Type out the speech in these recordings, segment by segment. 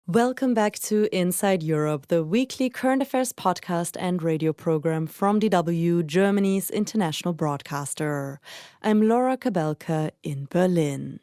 Welcome back to Inside Europe, the weekly current affairs podcast and radio program from DW, Germany's international broadcaster. I'm Laura Kabelka in Berlin.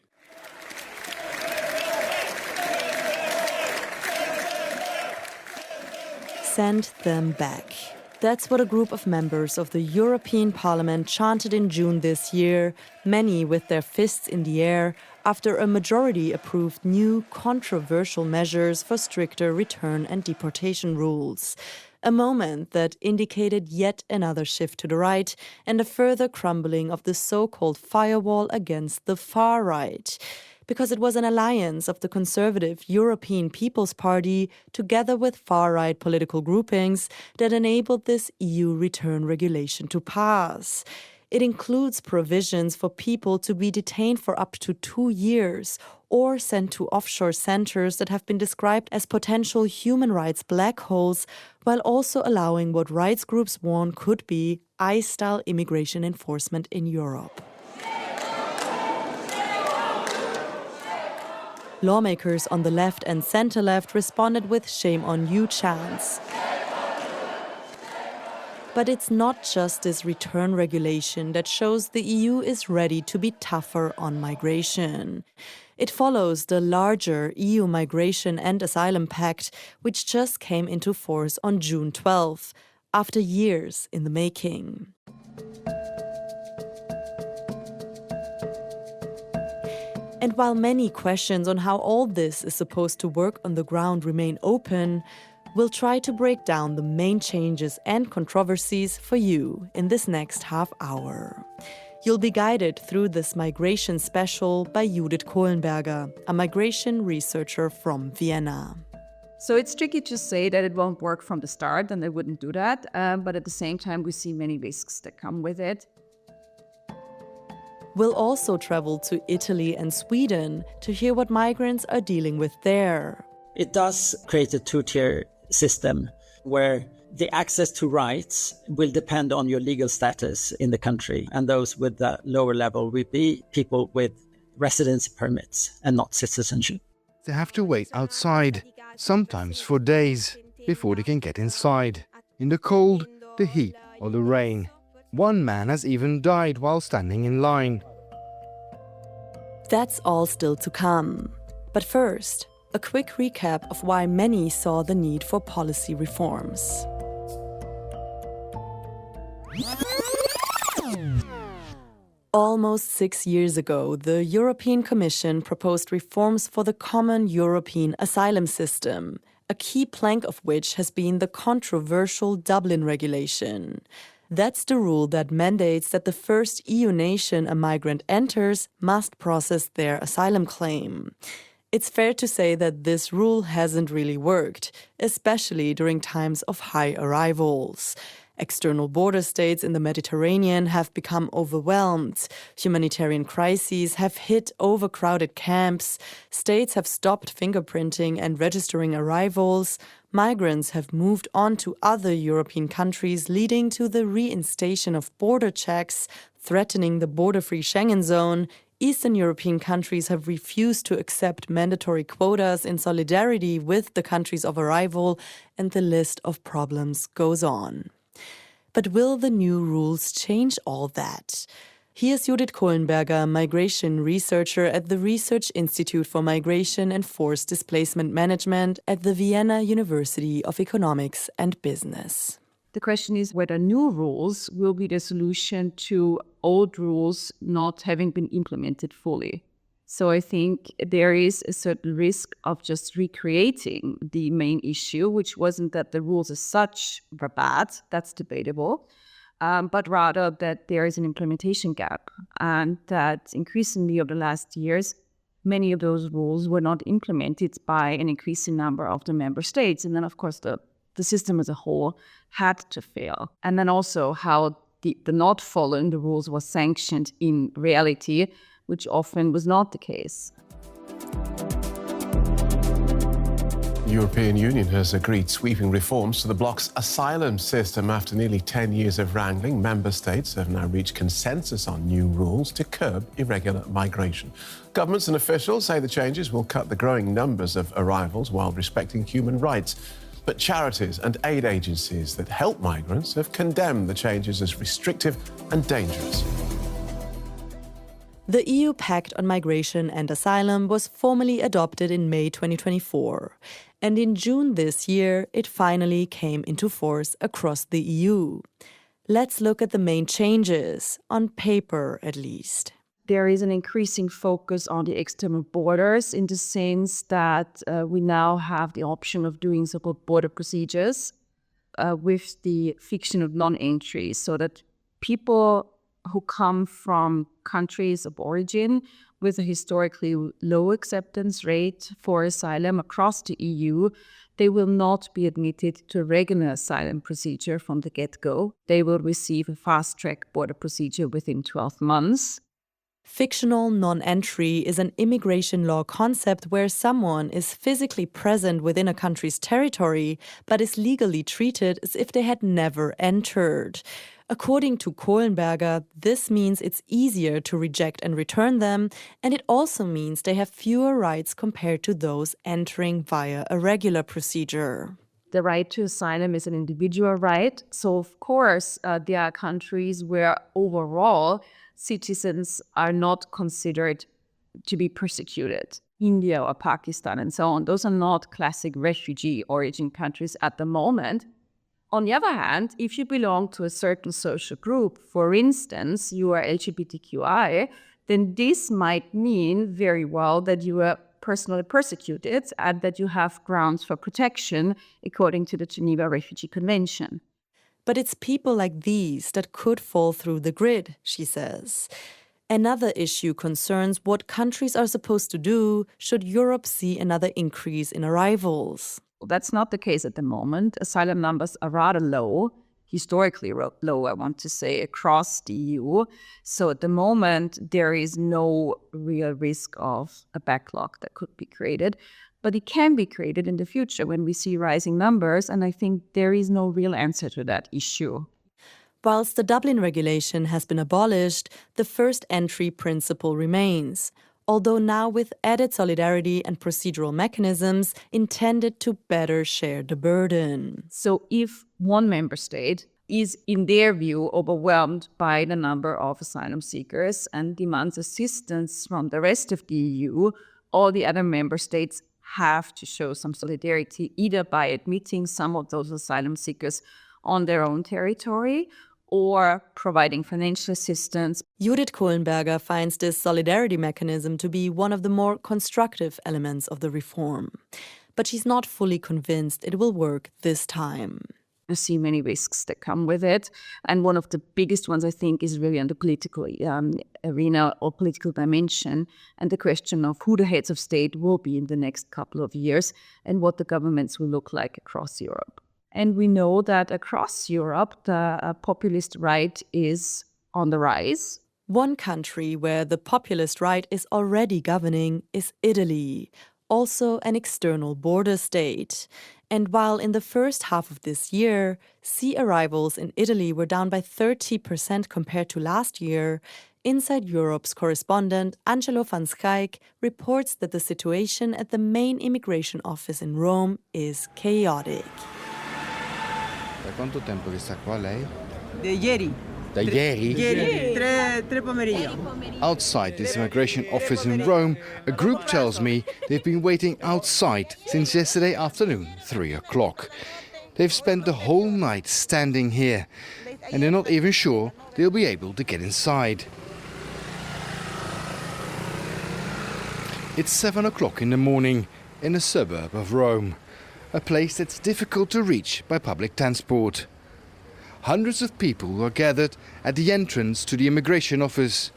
Send them back. That's what a group of members of the European Parliament chanted in June this year, many with their fists in the air, after a majority approved new, controversial measures for stricter return and deportation rules. A moment that indicated yet another shift to the right and a further crumbling of the so-called firewall against the far right. Because it was an alliance of the conservative European People's Party together with far-right political groupings that enabled this EU return regulation to pass. It includes provisions for people to be detained for up to 2 years or sent to offshore centers that have been described as potential human rights black holes, while also allowing what rights groups warn could be ICE-style immigration enforcement in Europe. Lawmakers on the left and center-left responded with shame on you chants. But it's not just this return regulation that shows the EU is ready to be tougher on migration. It follows the larger EU Migration and Asylum Pact, which just came into force on June 12, after years in the making. And while many questions on how all this is supposed to work on the ground remain open, we'll try to break down the main changes and controversies for you in this next half hour. You'll be guided through this migration special by Judith Kohlenberger, a migration researcher from Vienna. So it's tricky to say that it won't work from the start, and they wouldn't do that. But at the same time, we see many risks that come with it. We'll also travel to Italy and Sweden to hear what migrants are dealing with there. It does create a two-tier system where the access to rights will depend on your legal status in the country, and those with the lower level will be people with residency permits and not citizenship. They have to wait outside, sometimes for days, before they can get inside, in the cold, the heat or the rain. One man has even died while standing in line. That's all still to come. But first, a quick recap of why many saw the need for policy reforms. Almost 6 years ago, the European Commission proposed reforms for the common European asylum system, a key plank of which has been the controversial Dublin regulation. That's the rule that mandates that the first EU nation a migrant enters must process their asylum claim. It's fair to say that this rule hasn't really worked, especially during times of high arrivals. External border states in the Mediterranean have become overwhelmed. Humanitarian crises have hit overcrowded camps. States have stopped fingerprinting and registering arrivals. Migrants have moved on to other European countries, leading to the reinstation of border checks, threatening the border-free Schengen zone. Eastern European countries have refused to accept mandatory quotas in solidarity with the countries of arrival, and the list of problems goes on. But will the new rules change all that? Here's Judith Kohlenberger, migration researcher at the Research Institute for Migration and Forced Displacement Management at the Vienna University of Economics and Business. The question is whether new rules will be the solution to old rules not having been implemented fully. So I think there is a certain risk of just recreating the main issue, which wasn't that the rules as such were bad, that's debatable, but rather that there is an implementation gap, and that increasingly over the last years, many of those rules were not implemented by an increasing number of the member states. And then, of course, the system as a whole had to fail. And then also how the not following the rules was sanctioned in reality, which often was not the case. The European Union has agreed sweeping reforms to the bloc's asylum system. After nearly 10 years of wrangling, member states have now reached consensus on new rules to curb irregular migration. Governments and officials say the changes will cut the growing numbers of arrivals while respecting human rights. But charities and aid agencies that help migrants have condemned the changes as restrictive and dangerous. The EU Pact on Migration and Asylum was formally adopted in May 2024, and in June this year it finally came into force across the EU. Let's look at the main changes, on paper at least. There is an increasing focus on the external borders in the sense that we now have the option of doing so-called border procedures with the fiction of non-entry, so that people who come from countries of origin with a historically low acceptance rate for asylum across the EU, they will not be admitted to a regular asylum procedure from the get-go. They will receive a fast-track border procedure within 12 months. Fictional non-entry is an immigration law concept where someone is physically present within a country's territory but is legally treated as if they had never entered. According to Kohlenberger, this means it's easier to reject and return them, and it also means they have fewer rights compared to those entering via a regular procedure. The right to asylum is an individual right, so of course there are countries where overall citizens are not considered to be persecuted. India or Pakistan and so on, those are not classic refugee origin countries at the moment. On the other hand, if you belong to a certain social group, for instance, you are LGBTQI, then this might mean very well that you are personally persecuted and that you have grounds for protection according to the Geneva Refugee Convention. But it's people like these that could fall through the grid, she says. Another issue concerns what countries are supposed to do should Europe see another increase in arrivals. That's not the case at the moment. Asylum numbers are rather low, historically low, I want to say, across the EU. So at the moment, there is no real risk of a backlog that could be created. But it can be created in the future when we see rising numbers, and I think there is no real answer to that issue. Whilst the Dublin regulation has been abolished, the first entry principle remains, although now with added solidarity and procedural mechanisms intended to better share the burden. So if one member state is, in their view, overwhelmed by the number of asylum seekers and demands assistance from the rest of the EU, all the other member states have to show some solidarity, either by admitting some of those asylum seekers on their own territory or providing financial assistance. Judith Kohlenberger finds this solidarity mechanism to be one of the more constructive elements of the reform. But she's not fully convinced it will work this time. I see many risks that come with it. And one of the biggest ones, I think, is really on the political arena or political dimension, and the question of who the heads of state will be in the next couple of years and what the governments will look like across Europe. And we know that across Europe, the populist right is on the rise. One country where the populist right is already governing is Italy, also an external border state. And while in the first half of this year, sea arrivals in Italy were down by 30% compared to last year, Inside Europe's correspondent Angelo van Schaik reports that the situation at the main immigration office in Rome is chaotic. Da quanto tempo che sta qua lei? Da ieri. Da ieri? Tre pomeriggi. Outside this immigration office in Rome, a group tells me they've been waiting outside since yesterday afternoon, 3 o'clock. They've spent the whole night standing here, and they're not even sure they'll be able to get inside. It's 7 o'clock in the morning in a suburb of Rome, a place that's difficult to reach by public transport. Hundreds of people are gathered at the entrance to the immigration office.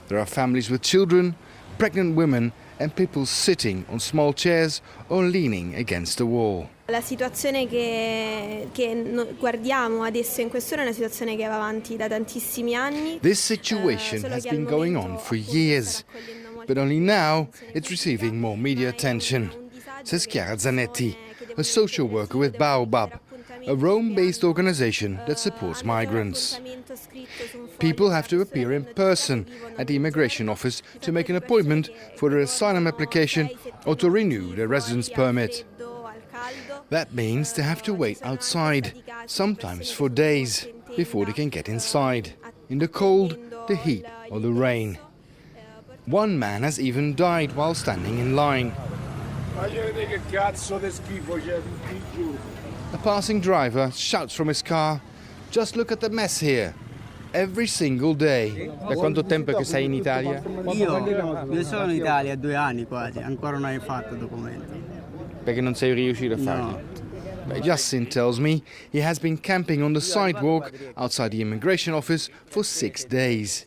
There are families with children, pregnant women and people sitting on small chairs or leaning against the wall. La situazione che guardiamo adesso in quest'ora è una situazione che va avanti da tantissimi anni. This situation has been going on for years, but only now it's receiving more media attention. says Chiara Zanetti, a social worker with Baobab, a Rome-based organization that supports migrants. People have to appear in person at the immigration office to make an appointment for their asylum application or to renew their residence permit. That means they have to wait outside, sometimes for days, before they can get inside, in the cold, the heat or the rain. One man has even died while standing in line. A passing driver shouts from his car, "Just look at the mess here." Every single day. Da quanto tempo che sei in Italia? Io sono in Italia 2 anni quasi, ancora non hai fatto documenti. Perché non sei riuscito a farli? Yassin tells me he has been camping on the sidewalk outside the immigration office for 6 days.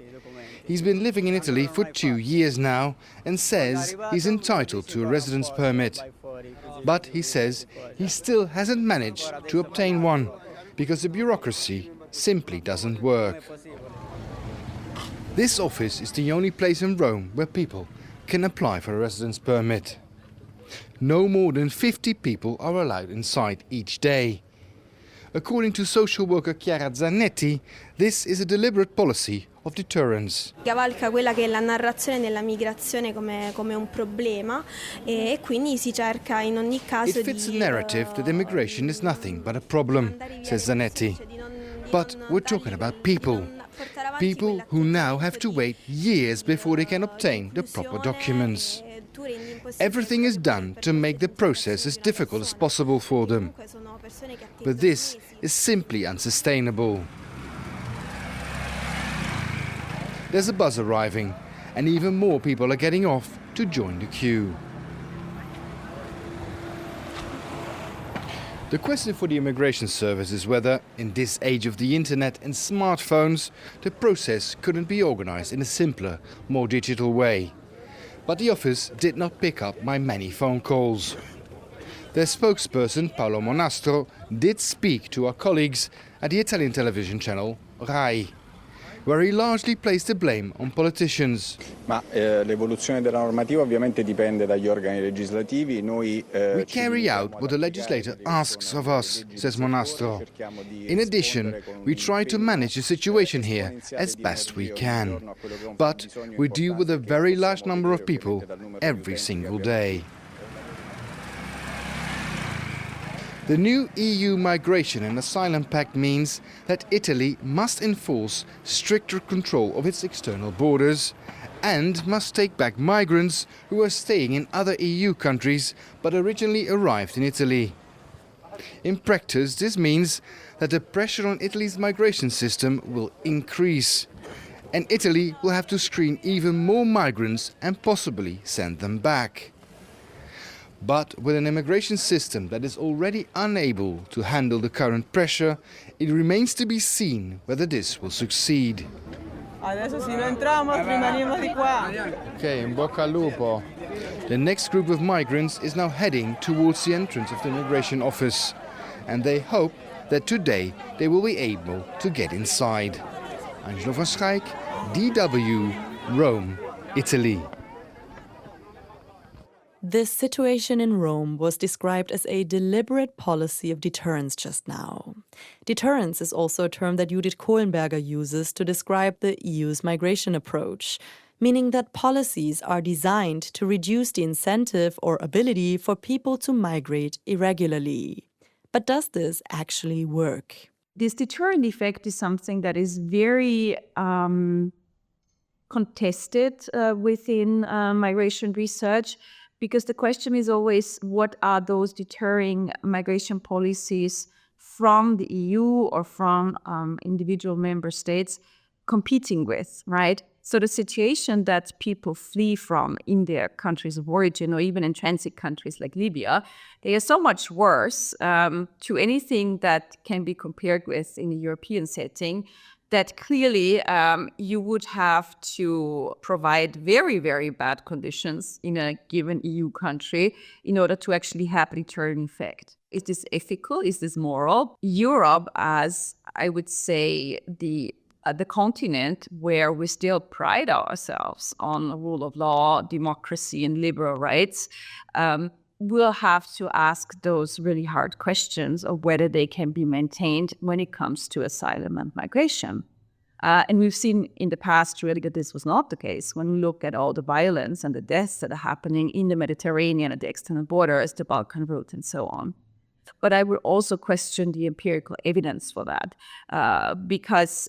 He's been living in Italy for 2 years now and says he's entitled to a residence permit. But he says he still hasn't managed to obtain one because the bureaucracy simply doesn't work. This office is the only place in Rome where people can apply for a residence permit. No more than 50 people are allowed inside each day. According to social worker Chiara Zanetti, this is a deliberate policy of deterrence. Cavalca quella che è la narrazione della migrazione come un problema e quindi si cerca in ogni caso It fits the narrative that immigration is nothing but a problem, says Zanetti. But we're talking about people. People who now have to wait years before they can obtain the proper documents. Everything is done to make the process as difficult as possible for them. But this is simply unsustainable. There's a bus arriving, and even more people are getting off to join the queue. The question for the immigration service is whether, in this age of the internet and smartphones, the process couldn't be organized in a simpler, more digital way. But the office did not pick up my many phone calls. Their spokesperson, Paolo Monastro, did speak to our colleagues at the Italian television channel Rai, where he largely placed the blame on politicians. Ma l'evoluzione della normativa ovviamente dipende dagli organi legislativi. We carry out what the legislator asks of us, says Monastro. In addition, we try to manage the situation here as best we can. But we deal with a very large number of people every single day. The new EU Migration and Asylum Pact means that Italy must enforce stricter control of its external borders and must take back migrants who are staying in other EU countries but originally arrived in Italy. In practice, this means that the pressure on Italy's migration system will increase, and Italy will have to screen even more migrants and possibly send them back. But with an immigration system that is already unable to handle the current pressure, it remains to be seen whether this will succeed. Adesso se no entramos, rimanemos di qua. Okay, in bocca al lupo. The next group of migrants is now heading towards the entrance of the immigration office, and they hope that today they will be able to get inside. Angelo van Schaik, DW, Rome, Italy. This situation in Rome was described as a deliberate policy of deterrence just now. Deterrence is also a term that Judith Kohlenberger uses to describe the EU's migration approach, meaning that policies are designed to reduce the incentive or ability for people to migrate irregularly. But does this actually work? This deterrent effect is something that is very contested within migration research, because the question is always, what are those deterring migration policies from the EU or from individual member states competing with, right? So the situation that people flee from in their countries of origin or even in transit countries like Libya, they are so much worse to anything that can be compared with in a European setting, that clearly you would have to provide very, very bad conditions in a given EU country in order to actually have a deterrent effect. Is this ethical? Is this moral? Europe, as I would say, the continent where we still pride ourselves on the rule of law, democracy, and liberal rights, we'll have to ask those really hard questions of whether they can be maintained when it comes to asylum and migration. And we've seen in the past really that this was not the case. When we look at all the violence and the deaths that are happening in the Mediterranean, at the external borders, the Balkan route, and so on. But I would also question the empirical evidence for that, because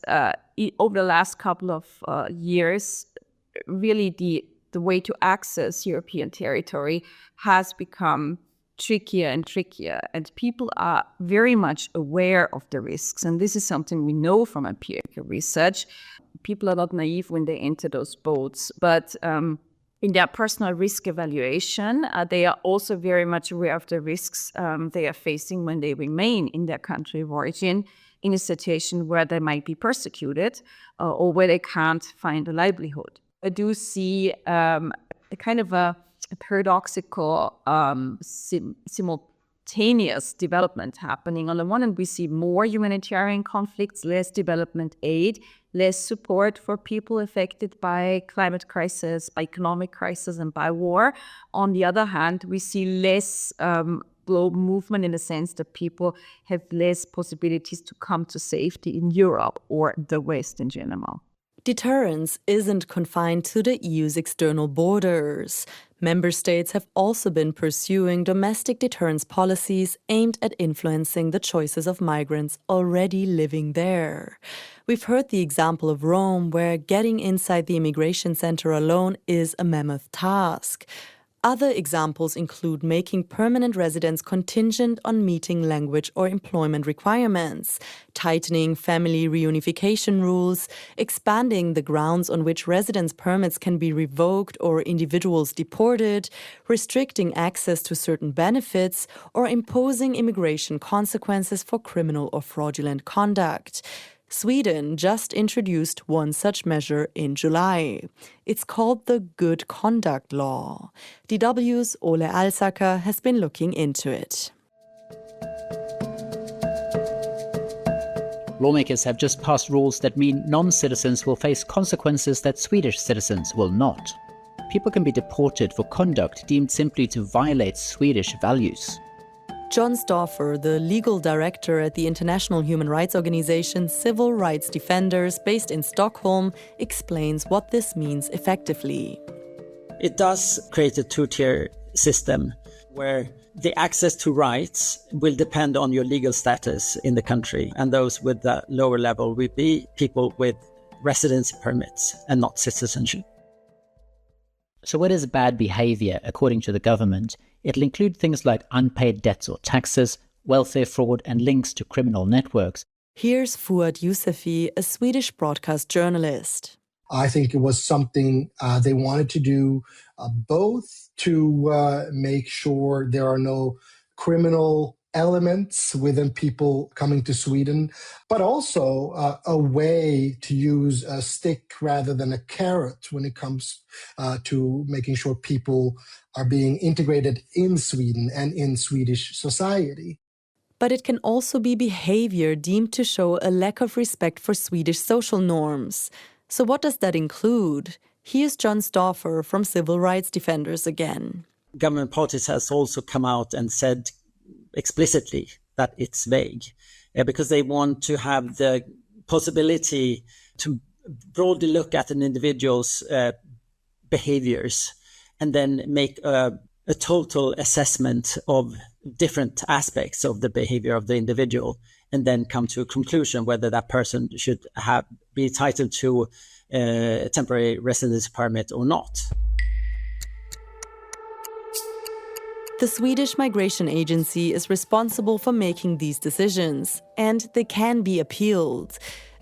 over the last couple of years, really the way to access European territory has become trickier and trickier, and people are very much aware of the risks. And this is something we know from empirical research. People are not naive when they enter those boats, but in their personal risk evaluation, they are also very much aware of the risks they are facing when they remain in their country of origin in a situation where they might be persecuted or where they can't find a livelihood. I do see a kind of a paradoxical simultaneous development happening. On the one hand, we see more humanitarian conflicts, less development aid, less support for people affected by climate crisis, by economic crisis, and by war. On the other hand, we see less global movement in the sense that people have less possibilities to come to safety in Europe or the West in general. Deterrence isn't confined to the EU's external borders. Member states have also been pursuing domestic deterrence policies aimed at influencing the choices of migrants already living there. We've heard the example of Rome, where getting inside the immigration center alone is a mammoth task. Other examples include making permanent residence contingent on meeting language or employment requirements, tightening family reunification rules, expanding the grounds on which residence permits can be revoked or individuals deported, restricting access to certain benefits, or imposing immigration consequences for criminal or fraudulent conduct. Sweden just introduced one such measure in July. It's called the Good Conduct Law. DW's Ole Alsaker has been looking into it. Lawmakers have just passed rules that mean non-citizens will face consequences that Swedish citizens will not. People can be deported for conduct deemed simply to violate Swedish values. John Stauffer, the legal director at the international human rights organization Civil Rights Defenders based in Stockholm, explains what this means effectively. It does create a two-tier system where the access to rights will depend on your legal status in the country, and those with the lower level will be people with residency permits and not citizenship. So what is bad behavior according to the government? It'll include things like unpaid debts or taxes, welfare fraud, and links to criminal networks. Here's Fuad Yousefi, a Swedish broadcast journalist. I think it was something they wanted to do both to make sure there are no criminal elements within people coming to Sweden, but also a way to use a stick rather than a carrot when it comes to making sure people are being integrated in Sweden and in Swedish society. But it can also be behavior deemed to show a lack of respect for Swedish social norms. So what does that include? Here's John Stauffer from Civil Rights Defenders again. Government parties has also come out and said explicitly that it's vague because they want to have the possibility to broadly look at an individual's behaviors and then make a total assessment of different aspects of the behavior of the individual and then come to a conclusion whether that person should be entitled to a temporary residence permit or not. The Swedish Migration Agency is responsible for making these decisions, and they can be appealed.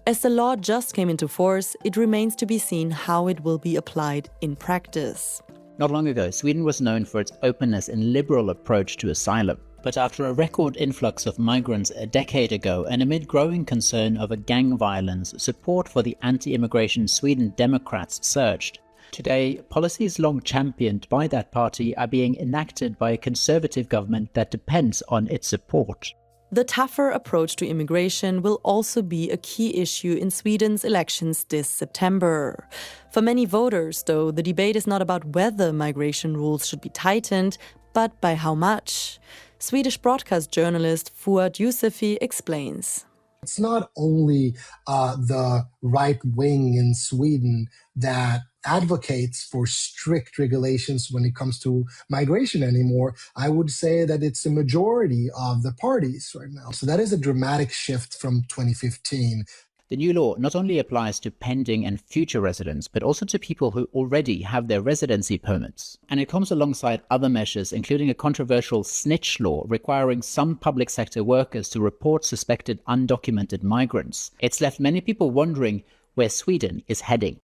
As the law just came into force, it remains to be seen how it will be applied in practice. Not long ago, Sweden was known for its openness and liberal approach to asylum. But after a record influx of migrants a decade ago and amid growing concern over gang violence, support for the anti-immigration Sweden Democrats surged. Today, policies long championed by that party are being enacted by a conservative government that depends on its support. The tougher approach to immigration will also be a key issue in Sweden's elections this September. For many voters, though, the debate is not about whether migration rules should be tightened, but by how much? Swedish broadcast journalist Fuad Yousefi explains. It's not only the right wing in Sweden that advocates for strict regulations when it comes to migration anymore. I would say that it's a majority of the parties right now. So that is a dramatic shift from 2015. The new law not only applies to pending and future residents, but also to people who already have their residency permits. And it comes alongside other measures, including a controversial snitch law requiring some public sector workers to report suspected undocumented migrants. It's left many people wondering where Sweden is heading.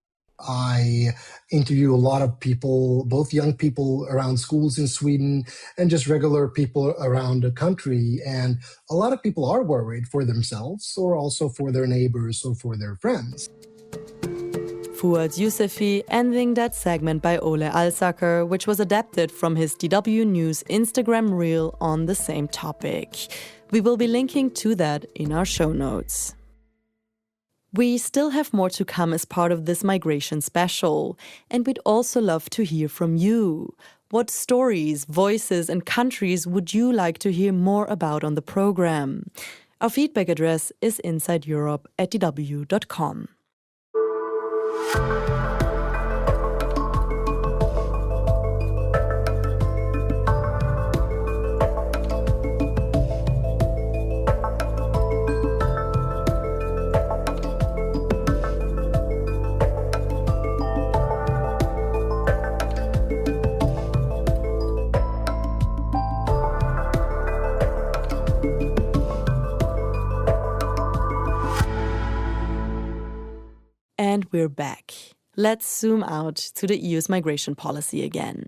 I interview a lot of people, both young people around schools in Sweden and just regular people around the country. And a lot of people are worried for themselves or also for their neighbors or for their friends. Fuad Yousefi ending that segment by Ole Alsaker, which was adapted from his DW News Instagram reel on the same topic. We will be linking to that in our show notes. We still have more to come as part of this migration special, and we'd also love to hear from you. What stories, voices, and countries would you like to hear more about on the program? Our feedback address is insideeurope@dw.com. And we're back. Let's zoom out to the EU's migration policy again.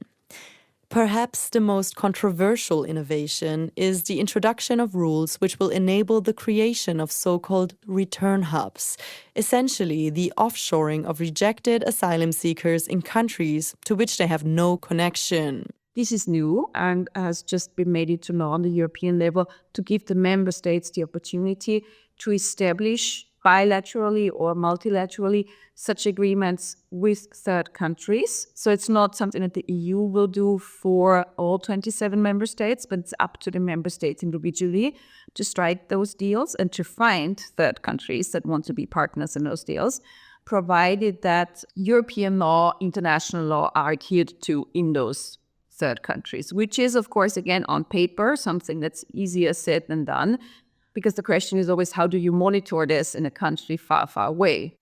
Perhaps the most controversial innovation is the introduction of rules which will enable the creation of so-called return hubs, essentially the offshoring of rejected asylum seekers in countries to which they have no connection. This is new and has just been made into law on the European level to give the member states the opportunity to establish bilaterally or multilaterally such agreements with third countries. So it's not something that the EU will do for all 27 member states, but it's up to the member states individually to strike those deals and to find third countries that want to be partners in those deals, provided that European law, international law are adhered to in those third countries, which is, of course, again, on paper, something that's easier said than done. Because the question is always, how do you monitor this in a country far, far away?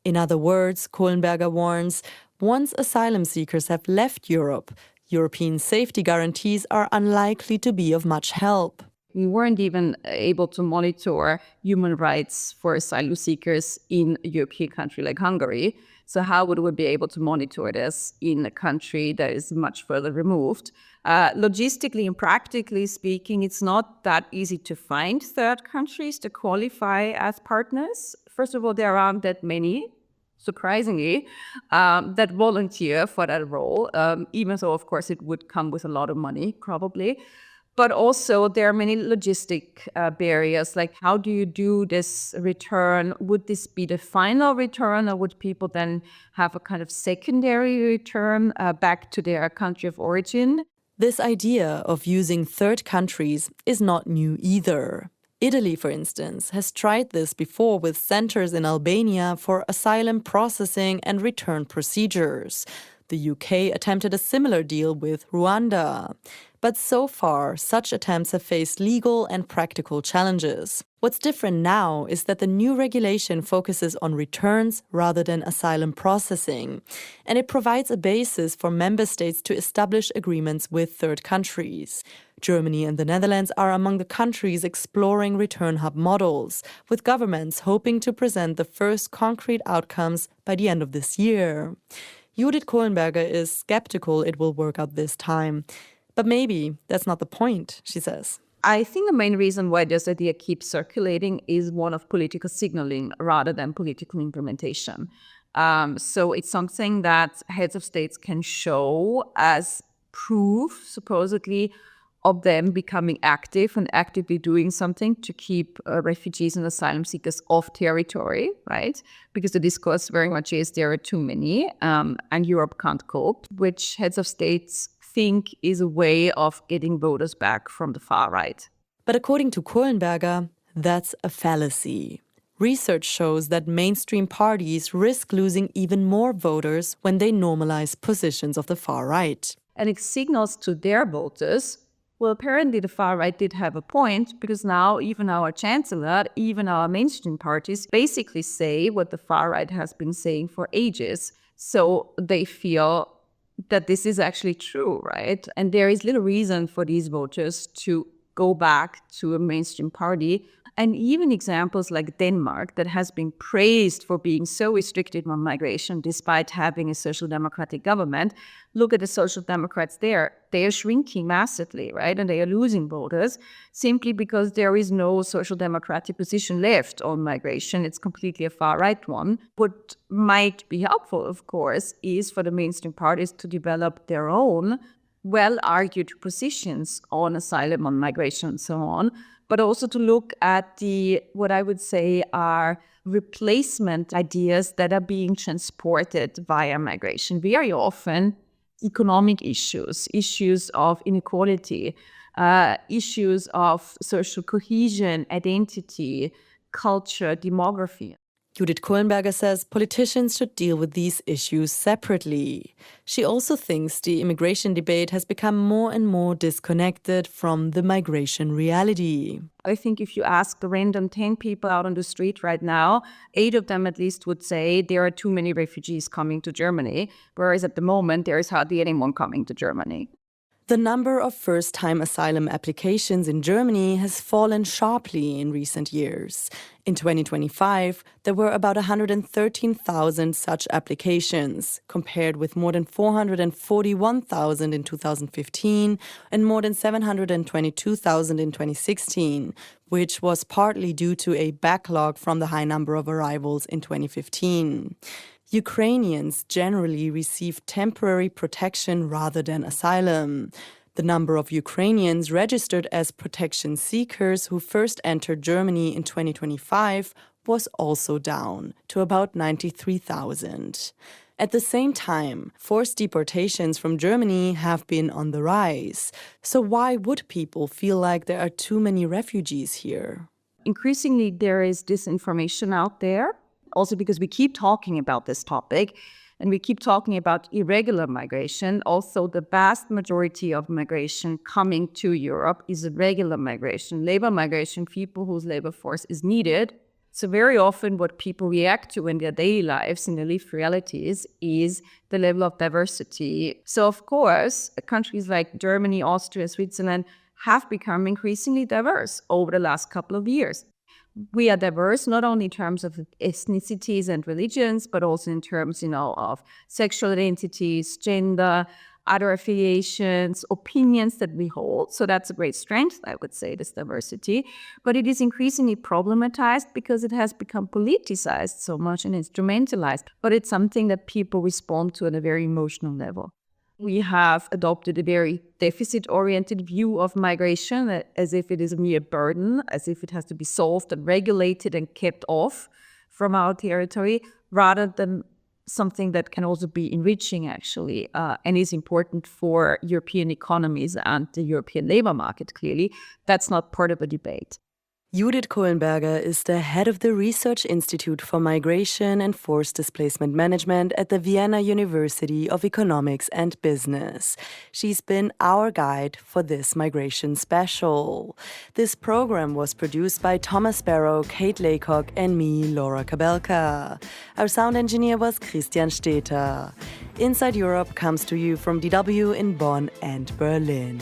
In other words, Kohlenberger warns, once asylum seekers have left Europe, European safety guarantees are unlikely to be of much help. We weren't even able to monitor human rights for asylum seekers in a European country like Hungary. So how would we be able to monitor this in a country that is much further removed? Logistically and practically speaking, it's not that easy to find third countries to qualify as partners. First of all, there aren't that many, surprisingly, that volunteer for that role, even though, of course, it would come with a lot of money, probably. But also there are many logistic barriers, like how do you do this return? Would this be the final return, or would people then have a kind of secondary return back to their country of origin? This idea of using third countries is not new either. Italy, for instance, has tried this before with centers in Albania for asylum processing and return procedures. The UK attempted a similar deal with Rwanda. But so far, such attempts have faced legal and practical challenges. What's different now is that the new regulation focuses on returns rather than asylum processing, and it provides a basis for member states to establish agreements with third countries. Germany and the Netherlands are among the countries exploring return hub models, with governments hoping to present the first concrete outcomes by the end of this year. Judith Kohlenberger is skeptical it will work out this time. But maybe that's not the point, she says. I think the main reason why this idea keeps circulating is one of political signaling rather than political implementation. So it's something that heads of states can show as proof, supposedly, of them becoming active and actively doing something to keep refugees and asylum seekers off territory, right? Because the discourse very much is there are too many and Europe can't cope, which heads of states think is a way of getting voters back from the far right. But according to Kohlenberger, that's a fallacy. Research shows that mainstream parties risk losing even more voters when they normalize positions of the far right. And it signals to their voters, well, apparently the far right did have a point, because now even our chancellor, even our mainstream parties basically say what the far right has been saying for ages. So they feel that this is actually true, right? And there is little reason for these voters to go back to a mainstream party. And even examples like Denmark, that has been praised for being so restrictive on migration despite having a social democratic government. Look at the social democrats there. They are shrinking massively, right? And they are losing voters simply because there is no social democratic position left on migration. It's completely a far-right one. What might be helpful, of course, is for the mainstream parties to develop their own well-argued positions on asylum, on migration, and so on, but also to look at the, what I would say are replacement ideas that are being transported via migration. Very often, economic issues of inequality, issues of social cohesion, identity, culture, demography. Judith Kohlenberger says politicians should deal with these issues separately. She also thinks the immigration debate has become more and more disconnected from the migration reality. I think if you ask the random 10 people out on the street right now, 8 of them at least would say there are too many refugees coming to Germany, whereas at the moment there is hardly anyone coming to Germany. The number of first-time asylum applications in Germany has fallen sharply in recent years. In 2025, there were about 113,000 such applications, compared with more than 441,000 in 2015 and more than 722,000 in 2016, which was partly due to a backlog from the high number of arrivals in 2015. Ukrainians generally receive temporary protection rather than asylum. The number of Ukrainians registered as protection seekers who first entered Germany in 2025 was also down to about 93,000. At the same time, forced deportations from Germany have been on the rise. So why would people feel like there are too many refugees here? Increasingly, there is disinformation out there. Also because we keep talking about this topic and we keep talking about irregular migration. Also, the vast majority of migration coming to Europe is irregular migration, labor migration, people whose labor force is needed. So very often what people react to in their daily lives, in their lived realities, is the level of diversity. So of course, countries like Germany, Austria, Switzerland have become increasingly diverse over the last couple of years. We are diverse not only in terms of ethnicities and religions, but also in terms, of sexual identities, gender, other affiliations, opinions that we hold. So that's a great strength, I would say, this diversity. But it is increasingly problematized because it has become politicized so much and instrumentalized. But it's something that people respond to at a very emotional level. We have adopted a very deficit-oriented view of migration, as if it is a mere burden, as if it has to be solved and regulated and kept off from our territory, rather than something that can also be enriching, actually, and is important for European economies and the European labor market, clearly. That's not part of a debate. Judith Kohlenberger is the head of the Research Institute for Migration and Forced Displacement Management at the Vienna University of Economics and Business. She's been our guide for this migration special. This program was produced by Thomas Barrow, Kate Laycock, and me, Laura Kabelka. Our sound engineer was Christian Steter. Inside Europe comes to you from DW in Bonn and Berlin.